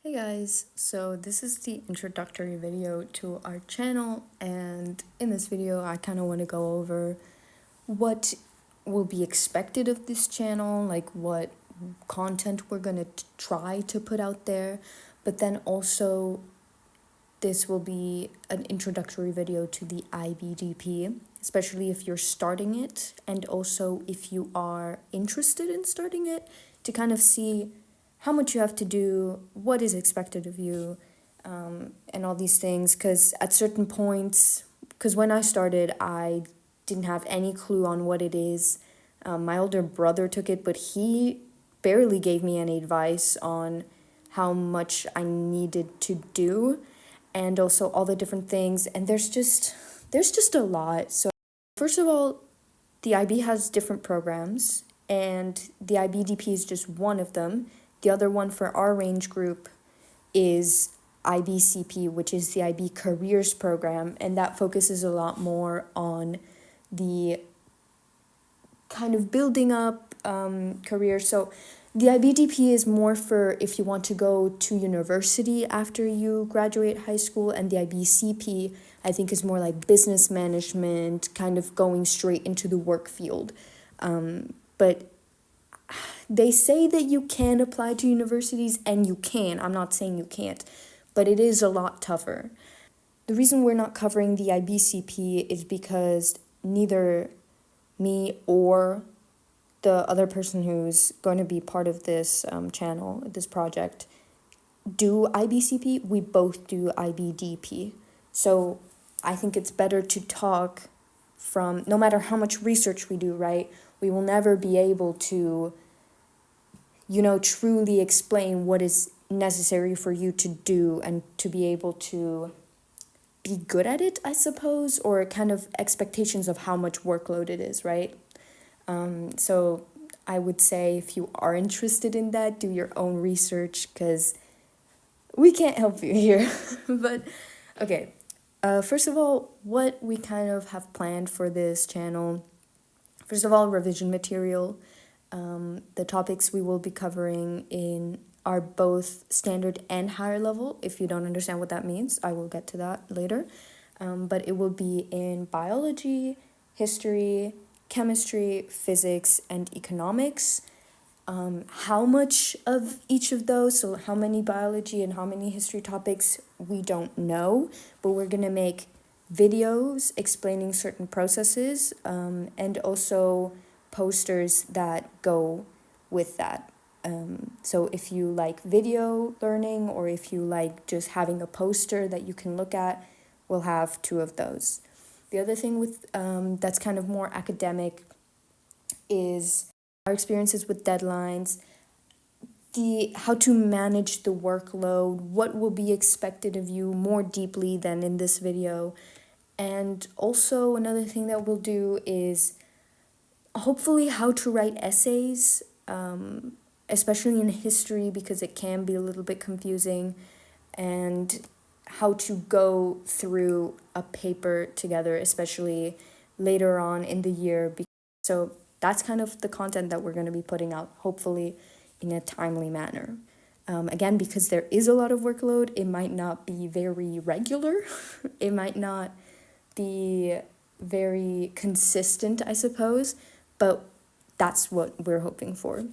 Hey guys, so this is the introductory video to our channel, and in this video I kind of want to go over what will be expected of this channel, like what content we're going to try to put out there, but then also this will be an introductory video to the IBDP, especially if you're starting it, and also if you are interested in starting it, to kind of see how much you have to do, what is expected of you, and all these things. Because at certain points, because when I started, I didn't have any clue on what it is. My older brother took it, but he barely gave me any advice on how much I needed to do, and also all the different things. And there's just a lot. So first of all, the IB has different programs, and the IBDP is just one of them. The other one for our range group is IBCP, which is the IB Careers program, and that focuses a lot more on the kind of building up career. So the IBDP is more for if you want to go to university after you graduate high school, and the IBCP I think is more like business management, kind of going straight into the work field. But they say that you can apply to universities, and you can. I'm not saying you can't, but it is a lot tougher. The reason we're not covering the IBCP is because neither me or the other person who's going to be part of this channel, this project, do IBCP. We both do IBDP. So I think it's better to talk from, no matter how much research we do, right? We will never be able to, truly explain what is necessary for you to do and to be able to be good at it, I suppose, or kind of expectations of how much workload it is, right? So I would say if you are interested in that, do your own research, because we can't help you here. But okay, first of all, what we kind of have planned for this channel. First of all, revision material. The topics we will be covering in are both standard and higher level. If you don't understand what that means, I will get to that later. But it will be in biology, history, chemistry, physics, and economics. How much of each of those, so how many biology and how many history topics, we don't know, but we're going to make videos explaining certain processes, and also posters that go with that. So if you like video learning, or if you like just having a poster that you can look at, we'll have two of those. The other thing with that's kind of more academic is our experiences with deadlines, the how to manage the workload, what will be expected of you more deeply than in this video. And also another thing that we'll do is hopefully how to write essays, especially in history, because it can be a little bit confusing, and how to go through a paper together, especially later on in the year. So that's kind of the content that we're going to be putting out, hopefully in a timely manner. Again, because there is a lot of workload, it might not be very regular. It might not be very consistent, I suppose, but that's what we're hoping for.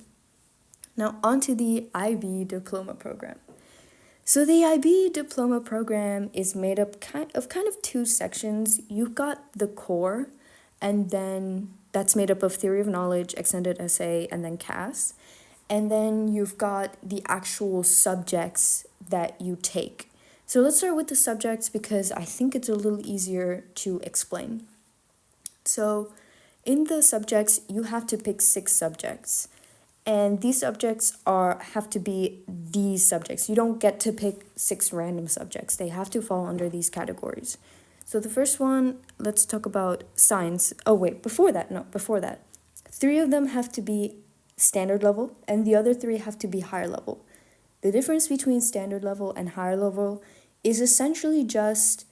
Now, on to the IB diploma program. So the IB diploma program is made up kind of two sections. You've got the core, and then that's made up of theory of knowledge, extended essay, and then CAS. And then you've got the actual subjects that you take. So let's start with the subjects, because I think it's a little easier to explain. So in the subjects, you have to pick 6 subjects. And these subjects have to be these subjects. You don't get to pick 6 random subjects. They have to fall under these categories. So the first one, let's talk about science. Oh wait, before that. 3 of them have to be standard level, and the other 3 have to be higher level. The difference between standard level and higher level is essentially just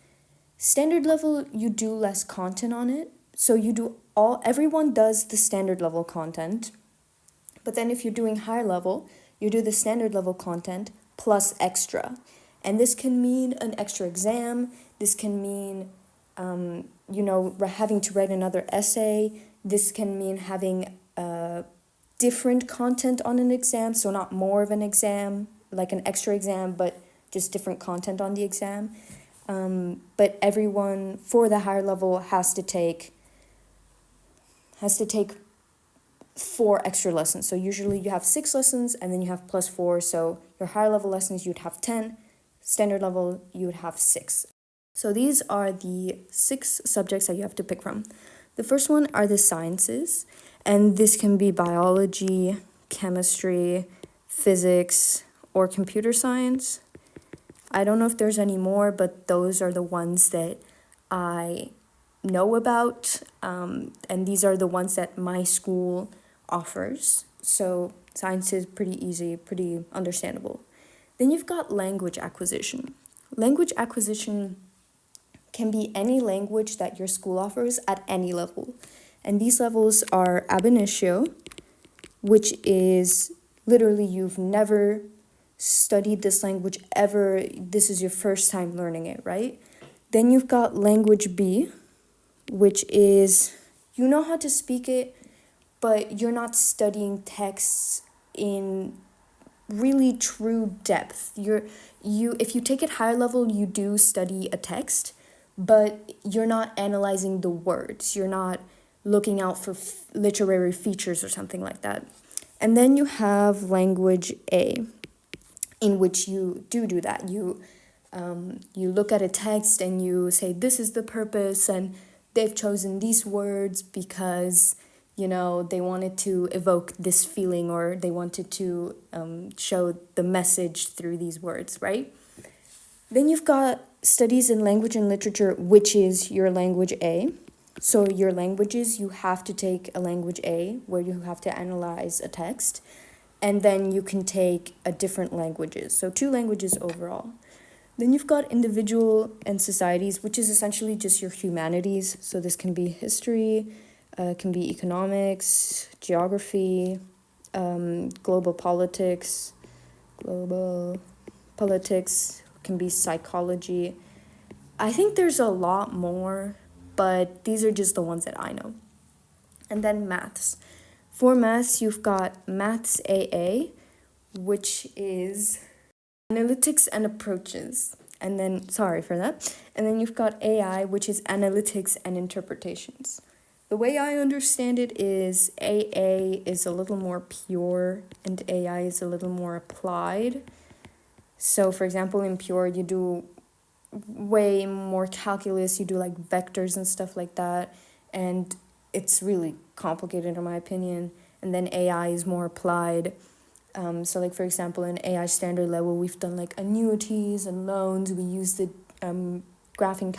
standard level, you do less content on it. So everyone does the standard level content. But then if you're doing higher level, you do the standard level content plus extra. And this can mean an extra exam. This can mean, having to write another essay. This can mean having different content on an exam, so not more of an exam, like an extra exam, but just different content on the exam. But everyone for the higher level has to take 4 extra lessons. So usually you have 6 lessons and then you have plus 4. So your higher level lessons, you'd have 10. Standard level, you would have 6. So these are the 6 subjects that you have to pick from. The first one are the sciences, and this can be biology, chemistry, physics, or computer science. I don't know if there's any more, but those are the ones that I know about, and these are the ones that my school offers. So science is pretty easy, pretty understandable. Then you've got language acquisition. Language acquisition can be any language that your school offers at any level. And these levels are ab initio, which is literally you've never studied this language ever. This is your first time learning it, right? Then you've got language B, which is you know how to speak it, but you're not studying texts in really true depth. If you take it higher level, you do study a text, but you're not analyzing the words. You're not looking out for literary features or something like that. And then you have language A, in which you do that. You look at a text and you say, this is the purpose, and they've chosen these words because, they wanted to evoke this feeling, or they wanted to show the message through these words, right? Then you've got studies in language and literature, which is your language A. So your languages, you have to take a language A, where you have to analyze a text, and then you can take a different languages. So 2 languages overall. Then you've got individual and societies, which is essentially just your humanities. So this can be history, can be economics, geography, global politics, can be psychology. I think there's a lot more, but these are just the ones that I know. And then maths. For maths, you've got maths AA, which is analytics and approaches. And then, sorry for that. And then you've got AI, which is analytics and interpretations. The way I understand it is AA is a little more pure and AI is a little more applied. So, for example, in pure, you do way more calculus, you do like vectors and stuff like that. And it's really complicated in my opinion. And then AI is more applied. So like, for example, in AI standard level, we've done like annuities and loans. We use the graphing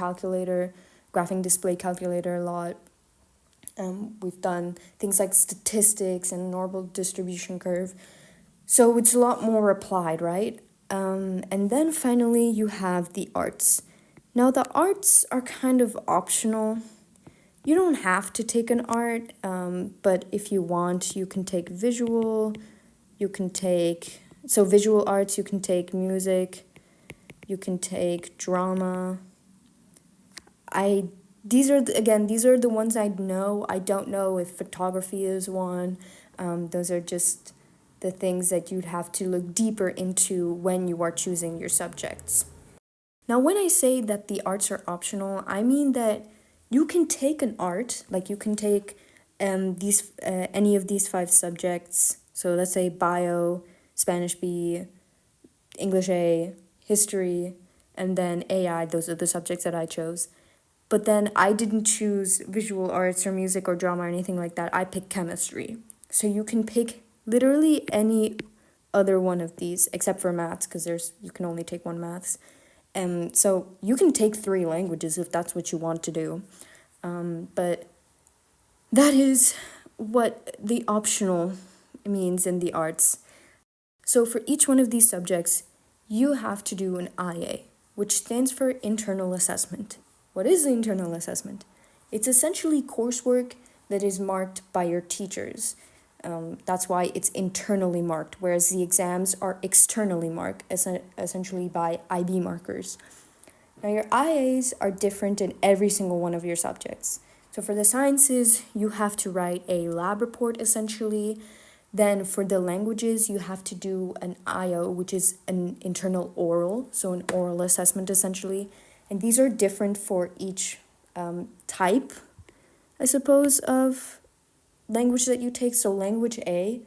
display calculator a lot. We've done things like statistics and normal distribution curve. So it's a lot more applied, right? And then finally, you have the arts. Now, the arts are kind of optional. You don't have to take an art, but if you want, you can take visual, visual arts, you can take music, you can take drama. These are the ones I know. I don't know if photography is one. Those are just the things that you'd have to look deeper into when you are choosing your subjects. Now, when I say that the arts are optional, I mean that you can take an art, like you can take any of these 5 subjects. So let's say bio, Spanish B, English A, history, and then AI. Those are the subjects that I chose. But then I didn't choose visual arts or music or drama or anything like that. I picked chemistry. So you can pick literally any other one of these, except for maths, because you can only take 1 maths. So you can take 3 languages if that's what you want to do. But that is what the optional means in the arts. So for each one of these subjects, you have to do an IA, which stands for internal assessment. What is the internal assessment? It's essentially coursework that is marked by your teachers. That's why it's internally marked, whereas the exams are externally marked, essentially by IB markers. Now, your IAs are different in every single one of your subjects. So, for the sciences, you have to write a lab report essentially. Then, for the languages, you have to do an IO, which is an internal oral, so an oral assessment essentially. And these are different for each type, I suppose, of language that you take. So, language A,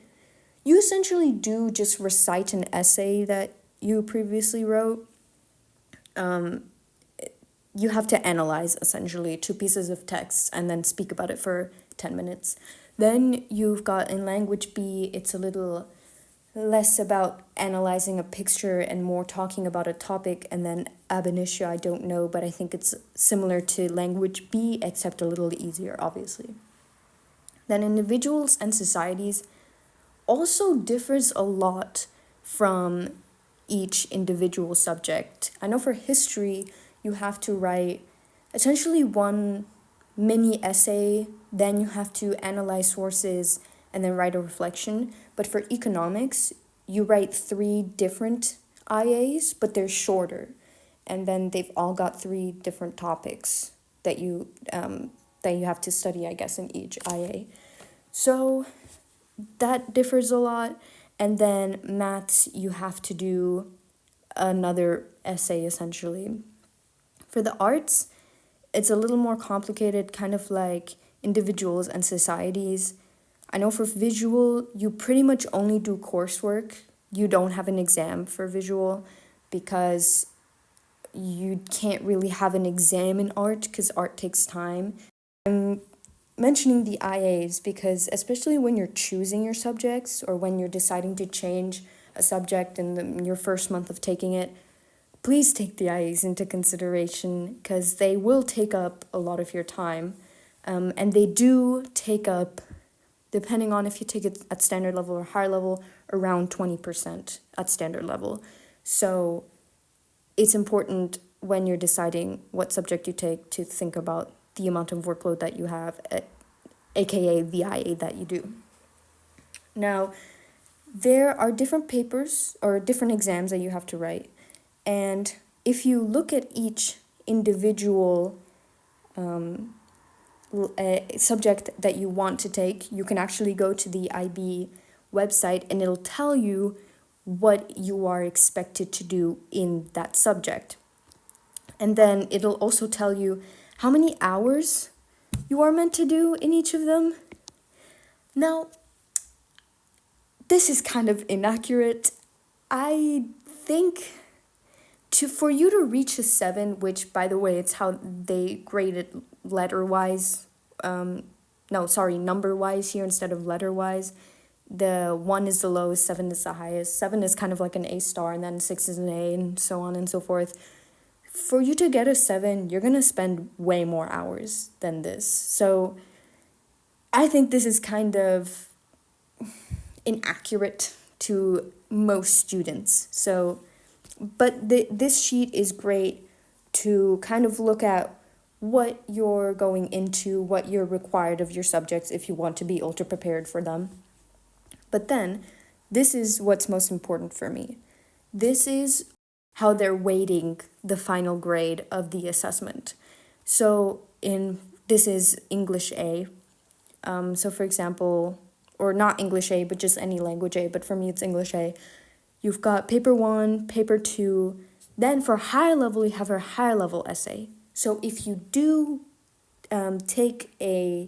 you essentially do just recite an essay that you previously wrote. You have to analyze essentially 2 pieces of text and then speak about it for 10 minutes. Then you've got in language B, it's a little less about analyzing a picture and more talking about a topic. And then ab initio, I don't know, but I think it's similar to language B, except a little easier, obviously. Then individuals and societies also differs a lot from each individual subject. I know for history, you have to write essentially one mini essay, then you have to analyze sources and then write a reflection. But for economics, you write 3 different IAs, but they're shorter. And then they've all got 3 different topics that you have to study, I guess, in each IA. So that differs a lot. And then maths, you have to do another essay essentially. For the arts, it's a little more complicated, kind of like individuals and societies. I know for visual, you pretty much only do coursework. You don't have an exam for visual because you can't really have an exam in art because art takes time. I'm mentioning the IAs because especially when you're choosing your subjects or when you're deciding to change a subject in your first month of taking it, please take the IAs into consideration because they will take up a lot of your time. And they do take up, depending on if you take it at standard level or higher level, around 20% at standard level. So it's important when you're deciding what subject you take to think about the amount of workload that you have, aka the IA that you do. Now, there are different papers or different exams that you have to write. And if you look at each individual subject that you want to take, you can actually go to the IB website and it'll tell you what you are expected to do in that subject. And then it'll also tell you how many hours you are meant to do in each of them. Now, this is kind of inaccurate. I think for you to reach a 7, which by the way, it's how they grade it letter-wise, number-wise here instead of letter-wise. The 1 is the lowest, 7 is the highest. 7 is kind of like an A star, and then 6 is an A, and so on and so forth. For you to get a 7, you're gonna spend way more hours than this. So I think this is kind of inaccurate to most students. But this sheet is great to kind of look at what you're going into, what you're required of your subjects if you want to be ultra prepared for them. But then, this is what's most important for me. This is how they're weighting the final grade of the assessment. So this is English A. So for example, or not English A, but just any language A, but for me it's English A. You've got paper 1, paper 2, then for higher level, you have a higher level essay. So if you do take a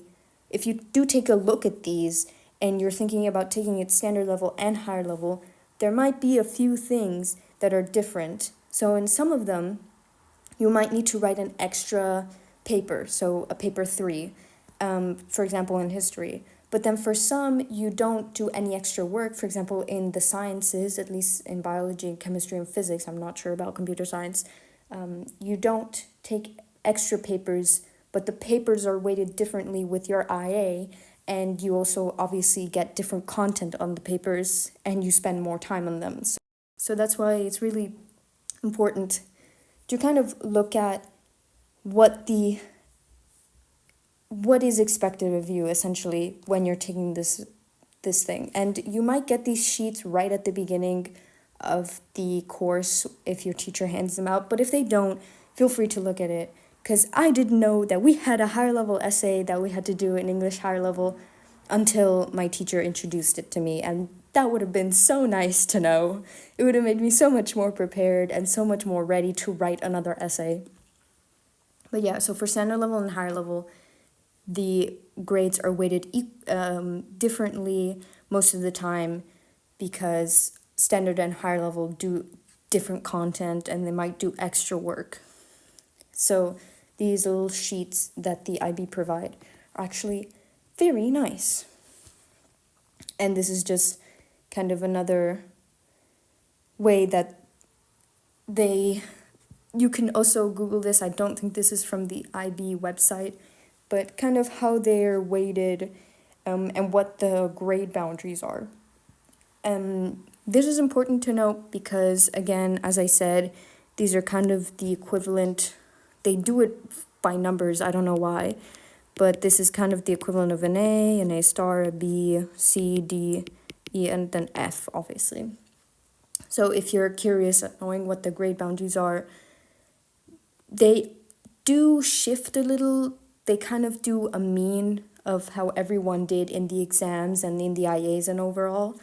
look at these and you're thinking about taking it standard level and higher level, there might be a few things that are different. So in some of them, you might need to write an extra paper, so a paper 3, for example, in history. But then for some, you don't do any extra work. For example, in the sciences, at least in biology, chemistry, and physics, I'm not sure about computer science, you don't take extra papers, but the papers are weighted differently with your IA, and you also obviously get different content on the papers, and you spend more time on them. So that's why it's really important to kind of look at what is expected of you, essentially, when you're taking this this thing. And you might get these sheets right at the beginning of the course if your teacher hands them out, but if they don't, feel free to look at it, because I didn't know that we had a higher level essay that we had to do in English higher level until my teacher introduced it to me, and that would have been so nice to know. It would have made me so much more prepared and so much more ready to write another essay. But yeah, so for standard level and higher level, the grades are weighted differently most of the time, because standard and higher level do different content and they might do extra work. So these little sheets that the IB provide are actually very nice. And this is just kind of another way that you can also Google this. I don't think this is from the IB website, but kind of how they're weighted and what the grade boundaries are. This is important to note because, again, as I said, these are kind of the equivalent. They do it by numbers, I don't know why, but this is kind of the equivalent of an A star, a B, C, D, E, and then F, obviously. So if you're curious at knowing what the grade boundaries are, they do shift a little. They kind of do a mean of how everyone did in the exams and in the IAs and overall.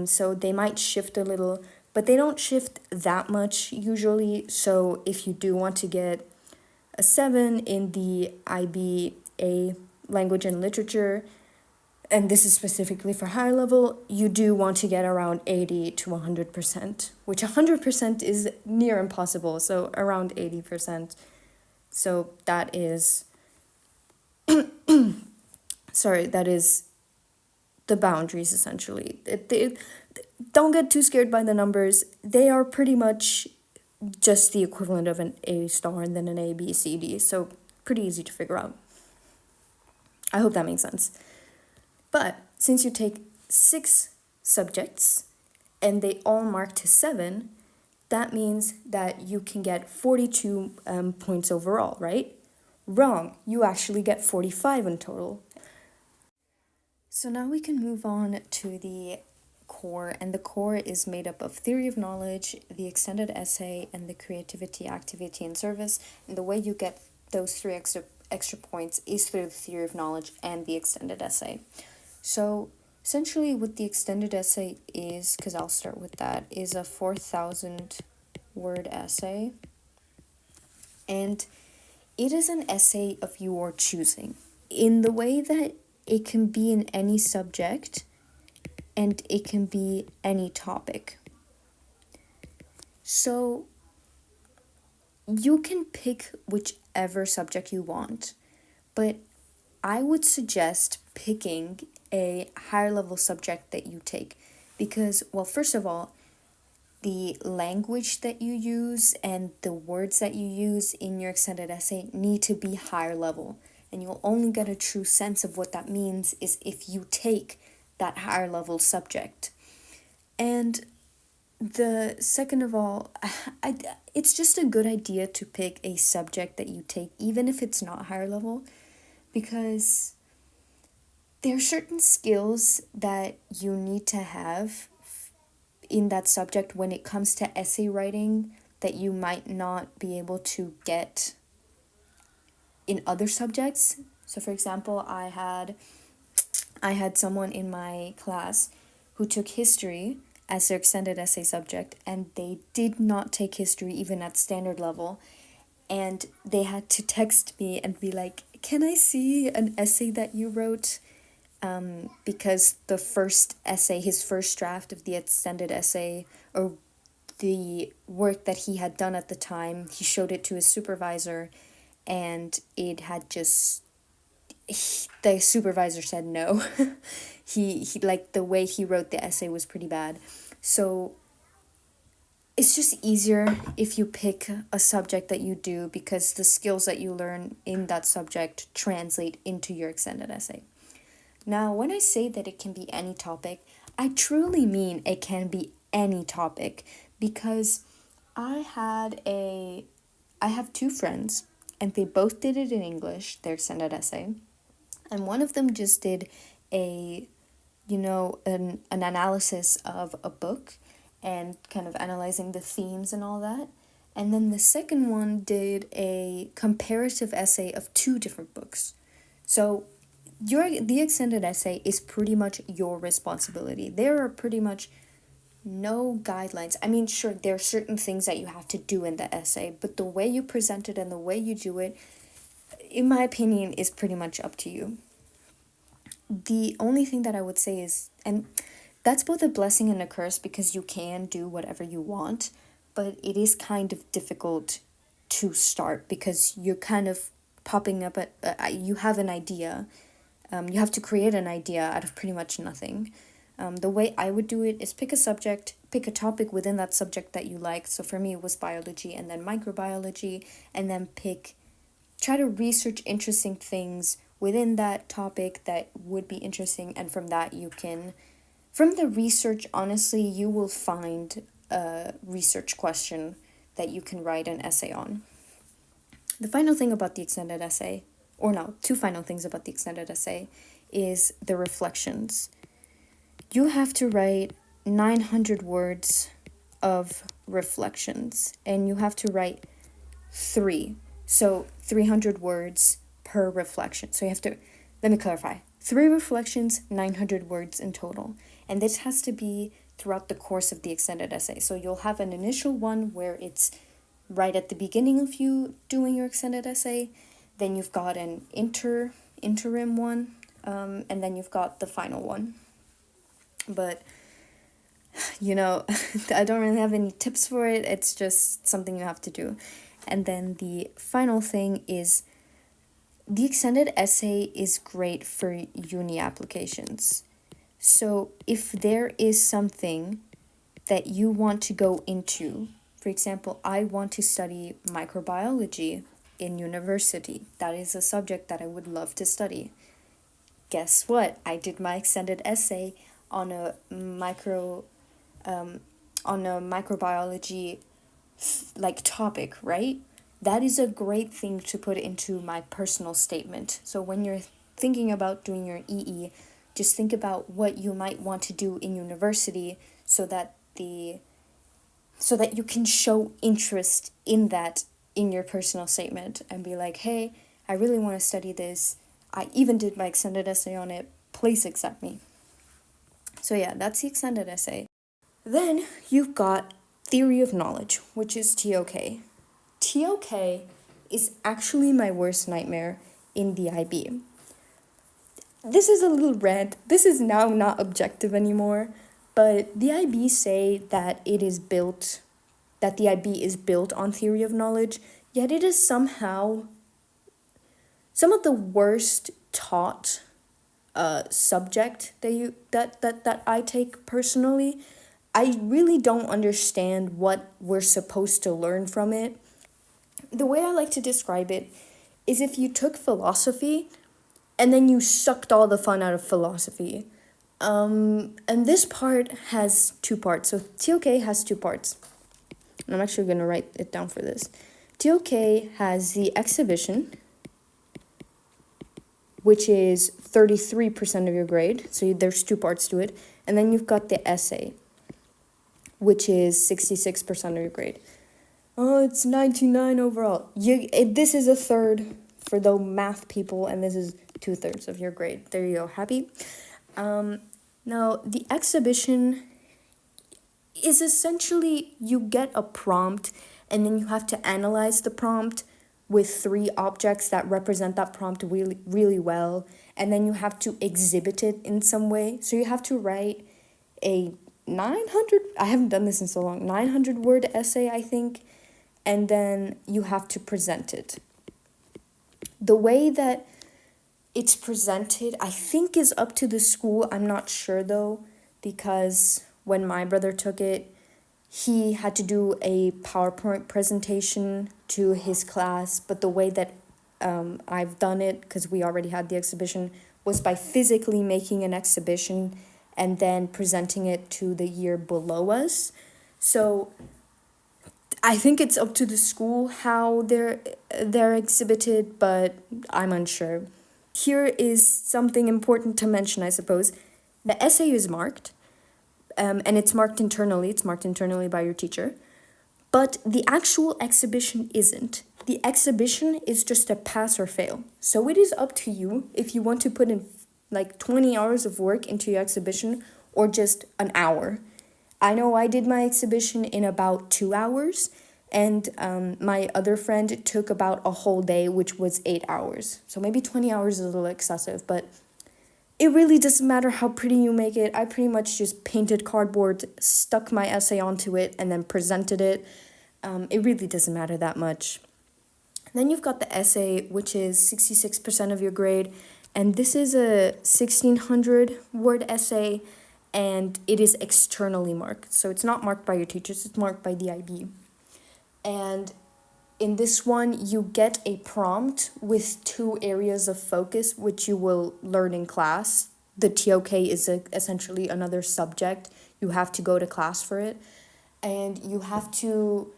So they might shift a little, but they don't shift that much usually. So if you do want to get a 7 in the IBA language and literature, and this is specifically for higher level, you do want to get around 80 to 100%, which 100% is near impossible, so around 80%. So that is, that is the boundaries essentially. Don't get too scared by the numbers. They are pretty much just the equivalent of an A star and then an A, B, C, D, so pretty easy to figure out. I hope that makes sense. But since you take 6 subjects and they all mark to 7, that means that you can get 42 points overall, right? Wrong, you actually get 45 in total. So now we can move on to the core, and the core is made up of theory of knowledge, the extended essay, and the creativity, activity, and service. And the way you get those 3 extra points is through the theory of knowledge and the extended essay. So essentially what the extended essay is, because I'll start with that, is a 4,000 word essay. And it is an essay of your choosing, in the way that it can be in any subject and it can be any topic. So you can pick whichever subject you want, but I would suggest picking a higher level subject that you take because, well, first of all, the language that you use and the words that you use in your extended essay need to be higher level, and you'll only get a true sense of what that means is if you take that higher level subject. And the second of all, it's just a good idea to pick a subject that you take even if it's not higher level, because there are certain skills that you need to have in that subject when it comes to essay writing that you might not be able to get in other subjects. So for example, I had someone in my class who took history as their extended essay subject, and they did not take history even at standard level, and they had to text me and be like, can I see an essay that you wrote? Because the first essay, his first draft of the extended essay, or the work that he had done at the time, he showed it to his supervisor, and it had just, the supervisor said no. he like, the way he wrote the essay was pretty bad. So it's just easier if you pick a subject that you do, because the skills that you learn in that subject translate into your extended essay. Now, when I say that it can be any topic, I truly mean it can be any topic, because I have 2 friends, and they both did it in English, their extended essay, and one of them just did a an analysis of a book and kind of analyzing the themes and all that. And then the second one did a comparative essay of two different books. So the extended essay is pretty much your responsibility. There are pretty much no guidelines. I mean, sure, there are certain things that you have to do in the essay, but the way you present it and the way you do it, in my opinion, is pretty much up to you. The only thing that I would say is, and that's both a blessing and a curse because you can do whatever you want, but it is kind of difficult to start because you're kind of popping up you have an idea. You have to create an idea out of pretty much nothing. The way I would do it is pick a topic within that subject that you like. So for me, it was biology and then microbiology, and then try to research interesting things within that topic that would be interesting. And from the research, honestly, you will find a research question that you can write an essay on. The final thing about the extended essay, or no, two final things about the extended essay, is the reflections. You have to write 900 words of reflections, and you have to write 3. So 300 words per reflection. So let me clarify. 3 reflections, 900 words in total. And this has to be throughout the course of the extended essay. So you'll have an initial one where it's right at the beginning of you doing your extended essay. Then you've got an interim one, and then you've got the final one. But, I don't really have any tips for it. It's just something you have to do. And then the final thing is the extended essay is great for uni applications. So if there is something that you want to go into, for example, I want to study microbiology in university. That is a subject that I would love to study. Guess what? I did my extended essay on a microbiology topic, right? That is a great thing to put into my personal statement. So when you're thinking about doing your EE, just think about what you might want to do in university so that you can show interest in that in your personal statement and be like, hey, I really want to study this. I even did my extended essay on it. Please accept me. So yeah, that's the extended essay. Then you've got theory of knowledge, which is TOK. TOK is actually my worst nightmare in the IB. This is a little rant. This is now not objective anymore, but the IB say that the IB is built on theory of knowledge, yet it is somehow some of the worst taught subject that I take personally. I really don't understand what we're supposed to learn from it. The way I like to describe it is if you took philosophy and then you sucked all the fun out of philosophy. And this part has 2 parts. So TOK has 2 parts. And I'm actually going to write it down for this. TOK has the exhibition, which is 33% of your grade. So there's 2 parts to it. And then you've got the essay, which is 66% of your grade. Oh, it's 99 overall. This is a third for the math people, and this is 2/3 of your grade. There you go. Happy? Now, the exhibition is essentially you get a prompt, and then you have to analyze the prompt with 3 objects that represent that prompt really, really well, and then you have to exhibit it in some way. So you have to write a I haven't done this in so long, 900 word essay, I think, and then you have to present it. The way that it's presented, I think, is up to the school. I'm not sure though, because when my brother took it, he had to do a PowerPoint presentation to his class, but the way that I've done it, because we already had the exhibition, was by physically making an exhibition and then presenting it to the year below us. So I think it's up to the school how they're exhibited, but I'm unsure. Here is something important to mention, I suppose. The essay is marked, and it's marked internally. It's marked internally by your teacher. But the actual exhibition isn't. The exhibition is just a pass or fail. So it is up to you if you want to put in like 20 hours of work into your exhibition or just an hour. I know I did my exhibition in about 2 hours, and my other friend took about a whole day, which was 8 hours. So maybe 20 hours is a little excessive, but it really doesn't matter how pretty you make it. I pretty much just painted cardboard, stuck my essay onto it, and then presented it. It really doesn't matter that much. Then you've got the essay, which is 66% of your grade, and this is a 1,600 word essay, and it is externally marked. So it's not marked by your teachers, it's marked by the IB. And in this one, you get a prompt with 2 areas of focus, which you will learn in class. The TOK is essentially another subject. You have to go to class for it. And you have to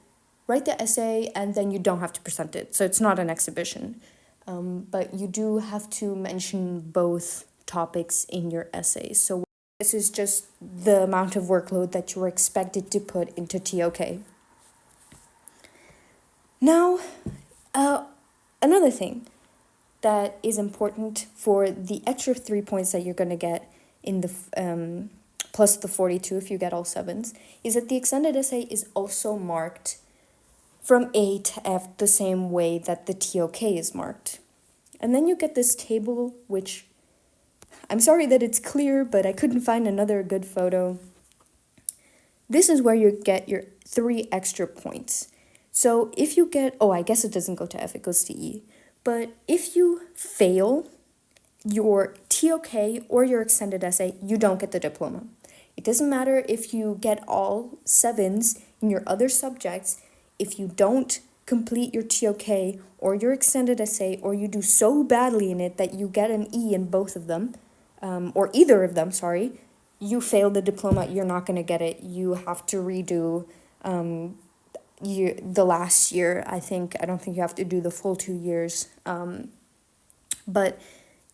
write the essay, and then you don't have to present it. So it's not an exhibition. But you do have to mention both topics in your essay. So this is just the amount of workload that you're expected to put into TOK. Now, another thing that is important for the extra 3 points that you're going to get in the plus the 42 if you get all 7s is that the extended essay is also marked from A to F the same way that the TOK is marked. And then you get this table, which I'm sorry that it's clear, but I couldn't find another good photo. This is where you get your 3 extra points. So if you get, I guess it doesn't go to F, it goes to E. But if you fail your TOK or your extended essay, you don't get the diploma. It doesn't matter if you get all 7s in your other subjects. If you don't complete your TOK or your extended essay, or you do so badly in it that you get an E in both of them, or either of them, you fail the diploma, you're not going to get it. You have to redo the last year. I don't think you have to do the full 2 years. But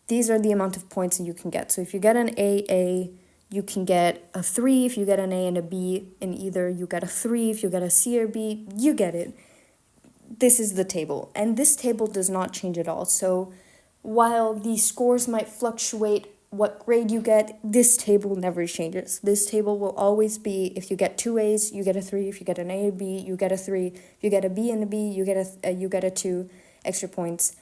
these are the amount of points that you can get. So if you get an A, you can get a 3. If you get an A and a B in either, you get a 3. If you get a C or B, you get it. This is the table, and this table does not change at all. So while the scores might fluctuate what grade you get, this table never changes. This table will always be, if you get 2 A's, you get a 3. If you get an A or B, you get a 3. If you get a B and a B, you get a 2 extra points.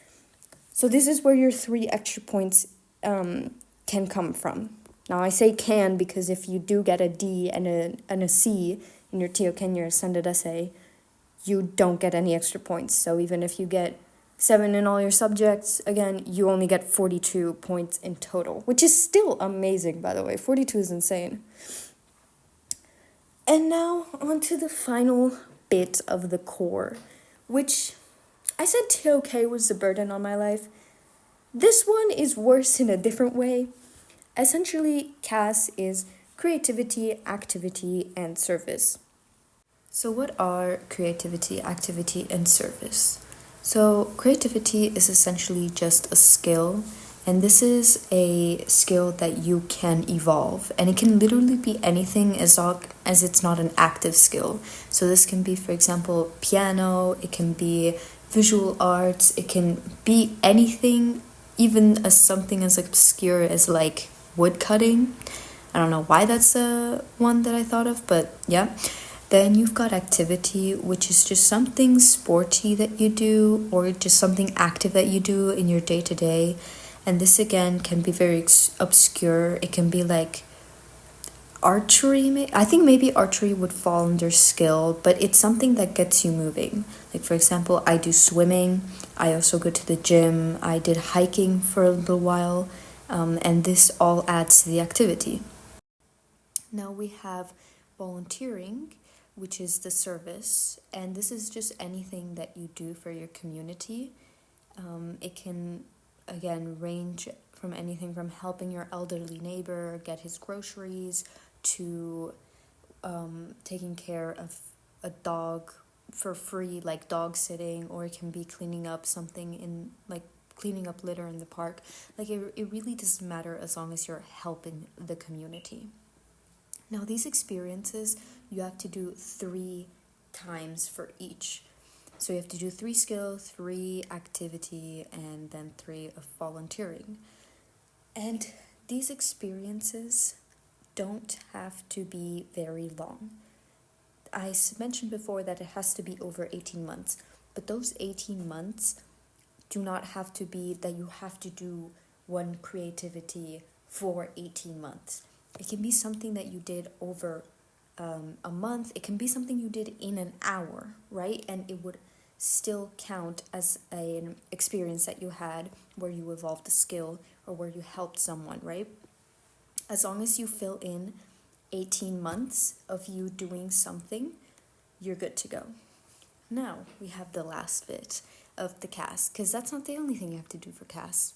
So this is where your 3 extra points can come from. Now I say can because if you do get a D and a C in your TOK and your extended essay, you don't get any extra points. So even if you get 7 in all your subjects, again, you only get 42 points in total, which is still amazing, by the way. 42 is insane. And now on to the final bit of the core, which I said TOK was the burden on my life. This one is worse in a different way. Essentially, CAS is creativity, activity, and service. So what are creativity, activity, and service? So creativity is essentially just a skill, and this is a skill that you can evolve, and it can literally be anything as long as it's not an active skill. So this can be, for example, piano, it can be visual arts, it can be anything, even as something as obscure as like wood cutting. I don't know why that's one that I thought of, but yeah. Then you've got activity, which is just something sporty that you do, or just something active that you do in your day-to-day. And this again can be very obscure. It can be like archery. I think maybe archery would fall under skill, but it's something that gets you moving. Like for example, I do swimming. I also go to the gym. I did hiking for a little while. And this all adds to the activity. Now we have volunteering, which is the service, and this is just anything that you do for your community. It can, again, range from anything from helping your elderly neighbor get his groceries to taking care of a dog for free, like dog sitting, or it can be cleaning up something in like cleaning up litter in the park. Like it really doesn't matter as long as you're helping the community. Now, these experiences, you have to do 3 times for each. So you have to do 3 skill, 3 activity, and then 3 of volunteering. And these experiences don't have to be very long. I mentioned before that it has to be over 18 months, but those 18 months do not have to be that you have to do one creativity for 18 months. It can be something that you did over a month. It can be something you did in an hour, right? And it would still count as an experience that you had where you evolved a skill or where you helped someone, right? As long as you fill in 18 months of you doing something, you're good to go. Now we have the last bit of the CAS, because that's not the only thing you have to do for CAS.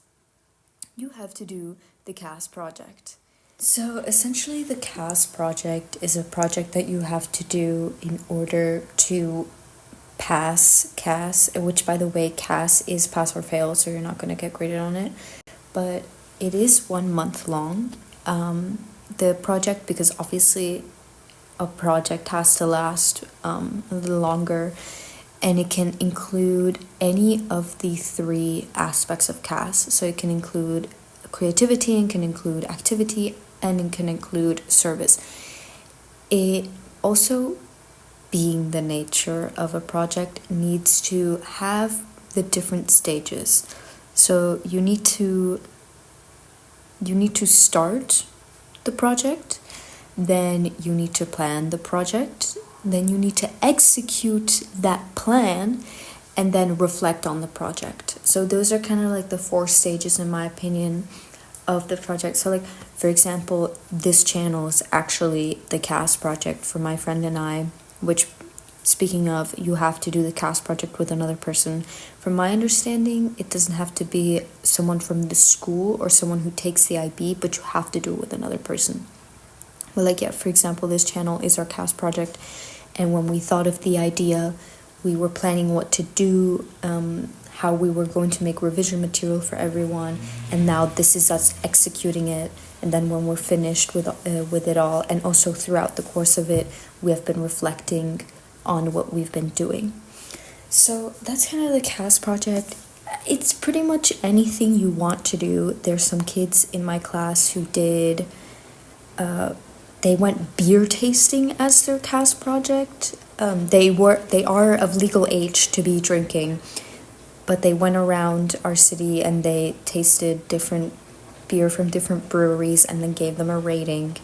You have to do the CAS project. So essentially the CAS project is a project that you have to do in order to pass CAS, which by the way, CAS is pass or fail, so you're not going to get graded on it. But it is 1 month long. The project, because obviously a project has to last a little longer, and it can include any of the 3 aspects of CAS. So it can include creativity, it can include activity, and it can include service. It also, being the nature of a project, needs to have the different stages. So you need to start the project, then you need to plan the project, then you need to execute that plan, and then reflect on the project. So those are kind of like the 4 stages, in my opinion, of the project. So like, for example, this channel is actually the CAS project for my friend and I, which, speaking of, you have to do the CAS project with another person. From my understanding, it doesn't have to be someone from the school or someone who takes the IB, but you have to do it with another person. Well, like, yeah, for example, this channel is our CAS project, and when we thought of the idea, we were planning what to do, how we were going to make revision material for everyone, and now this is us executing it. And then when we're finished with it all, and also throughout the course of it, we have been reflecting on what we've been doing. So that's kind of the CAS project. It's pretty much anything you want to do. There's some kids in my class who did, they went beer tasting as their CAS project. They are of legal age to be drinking, but they went around our city and they tasted different beer from different breweries and then gave them a rating.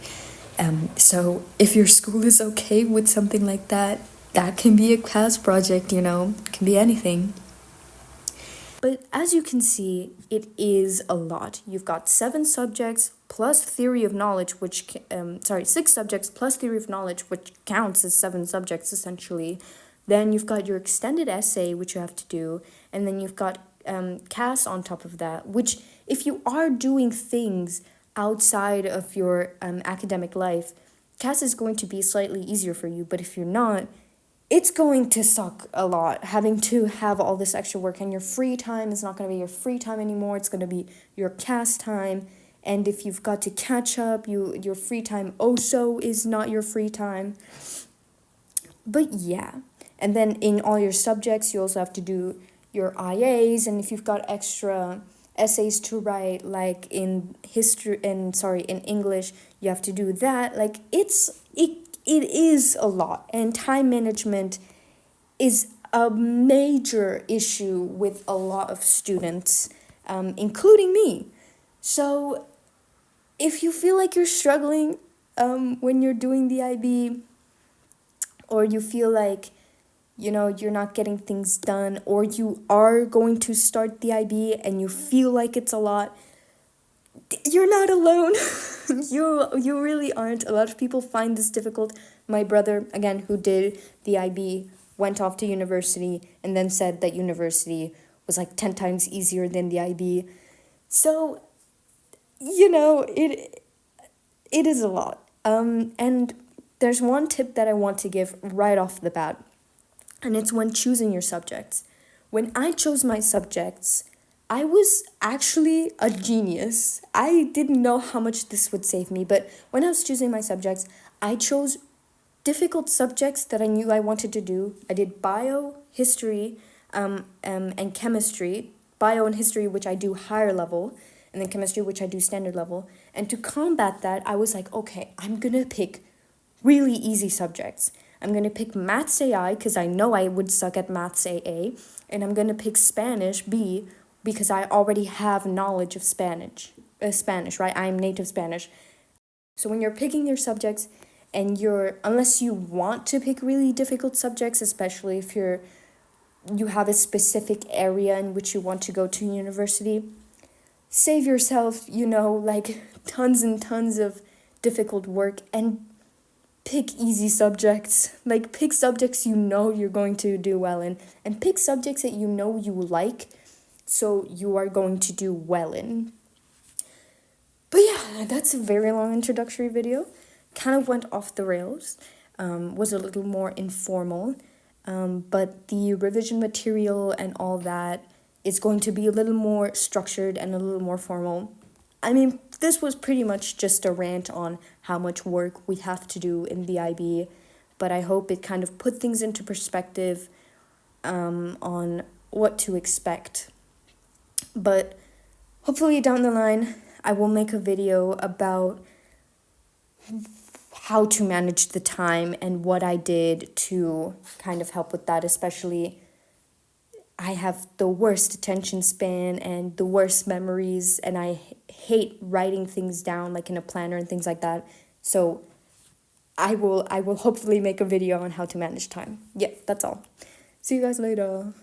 So if your school is okay with something like that, that can be a CAS project, it can be anything. But as you can see, it is a lot. You've got 7 subjects plus theory of knowledge, 6 subjects plus theory of knowledge, which counts as 7 subjects essentially. Then you've got your extended essay, which you have to do, and then you've got CAS on top of that, which if you are doing things outside of your academic life, CAS is going to be slightly easier for you, but if you're not, it's going to suck a lot having to have all this extra work, and your free time is not going to be your free time anymore. It's going to be your CAS time, and if you've got to catch up, your free time also is not your free time. But yeah, and then in all your subjects, you also have to do your IAs, and if you've got extra essays to write, like in English, you have to do that. Like it is a lot, and time management is a major issue with a lot of students, including me. So if you feel like you're struggling when you're doing the IB, or you feel like you're not getting things done, or you are going to start the IB and you feel like it's a lot, you're not alone. You really aren't. A lot of people find this difficult. My brother, again, who did the IB, went off to university and then said that university was like 10 times easier than the IB. So, it is a lot. And there's one tip that I want to give right off the bat, and it's when choosing your subjects. When I chose my subjects, I was actually a genius. I didn't know how much this would save me, but when I was choosing my subjects, I chose difficult subjects that I knew I wanted to do. I did bio, history, and chemistry. Bio and history, which I do higher level, and then chemistry, which I do standard level. And to combat that, I was like, okay, I'm gonna pick really easy subjects. I'm gonna pick Maths AI because I know I would suck at Maths AA, and I'm gonna pick Spanish B because I already have knowledge of Spanish, right? I'm native Spanish. So when you're picking your subjects and unless you want to pick really difficult subjects, especially if you have a specific area in which you want to go to university, save yourself, like tons and tons of difficult work and pick easy subjects. Like pick subjects you know you're going to do well in, and pick subjects that you know you like, so you are going to do well in. But yeah, that's a very long introductory video. Kind of went off the rails, was a little more informal, but the revision material and all that is going to be a little more structured and a little more formal. I mean, this was pretty much just a rant on how much work we have to do in the IB, but I hope it kind of put things into perspective on what to expect. But hopefully down the line, I will make a video about how to manage the time and what I did to kind of help with that, especially I have the worst attention span and the worst memories, and I hate writing things down like in a planner and things like that. So I will hopefully make a video on how to manage time. Yeah, that's all. See you guys later.